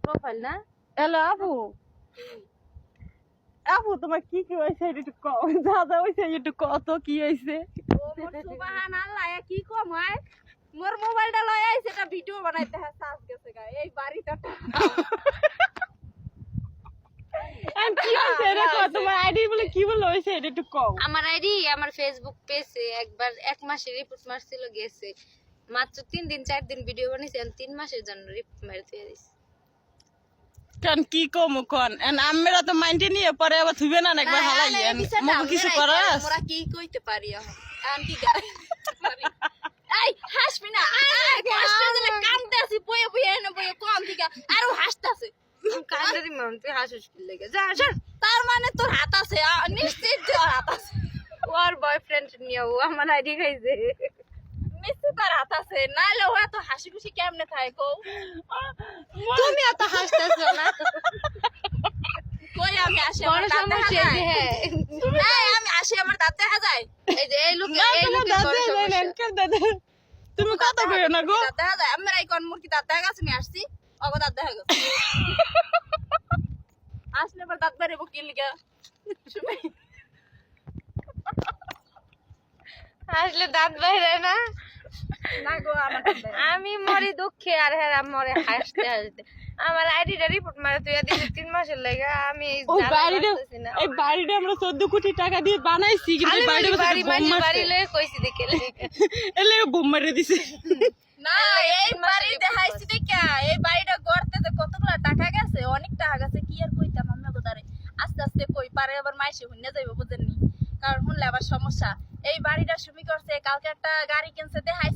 Profile না hello আপু আপু তোমার কি কি হয়েছে একটু কম যা যা হয়েছে একটু কত কি হয়েছে ও মোর সুবহানাল্লাহ কি কম হয় মোর মোবাইলটা লয় আইছে এটা ভিডিও বানাইতে হ্যাঁ সাজ গেছে গা এই বাড়িটা আমি কি হয়েছে রে কত তোমার আইডি বলে কি বলে হয়েছে এটা একটু কম আমার আইডি আমার ফেসবুক পেজে একবার 1 মাসের রিপোর্ট মারছিল গেছে মাত্র 3 দিন 4 দিন ভিডিও বানাইছি আমি 3 মাসের জন্য রিপোর্ট মেরে দিয়ে দিছি কারণ কি কম কোন এন্ড আমরা তো মাইন্ডে নিয়ে পরে আবার থুবে না একবার হালাই মুখ কিছু করাস মোরা কি কইতে পারি এখন কি গাই এই হাসবি না এই কষ্ট দিলে কান্দতে আসি বয়ে বয়ে এনে বয়ে কম দিকা আরো হাসতাছে কান্দারি মান তুই হাসিস কি লাগে যা যা তার মানে তোর হাত আছে নিশ্চিত তোর হাত আছে ওর বয়ফ্রেন্ড নিয়ে ও আমার আইডি খাইছে নিশ্চিত তোর হাত আছে নাইলে ও এত হাসি খুশি কেমনে থাকে কও তুমি এত হাসতেছো না কই আমি আসি বড় আমার দাঁত দেখা সমস্যা যায় এই আমি আসি আমার দাঁত দেখা যায় এই যে এই লোক না এই কোনো লোকের বড় দাদা সমস্যা আঙ্কেল দাদা তুমি কত কইও না গো দাঁত দেখা যায় আমার এই কোন মুরকি দাঁত দেখা গেছে আমি আসছি অগো দাঁত দেখা গেছে আসলে আবার দাঁত বেরিয়ে কি লিগা আসলে দাঁত বাইরে না না গো আমার দাঁত বের হয়। আমি মরি দুঃখে আর হেরা মরে হাসতে হাসতে আমার আইডিটা রিপোর্ট মারে তুই দিলি 3 মাসের লাগে আমি ওই জ্বালায় বাড়িটা বাঁচতেছি না। এই বাড়িটা আমরা 14 কোটি টাকা দিয়ে বানাইছি কিন্তু খালি বাড়িটা বাড়ি বাড়ি বাড়ি বাড়ি লয়ে কইছি দেখে এলে বোম মারে দিছে না এই বাড়ি দেখাইছি দেখা এই বাড়িটা গড়তে তো কতগুলা টাকা গেছে অনেক টাকা গেছে কি আর কইতাম আমি গোদারে আস্তে আস্তে কই পারে আবার মাইসে হুন্না যাইবো বুঝেননি কারণ হুনলে আবার সমস্যা এই বাড়িটা সুমি করছে কালকে একটা গাড়ি কিনছে দেখাই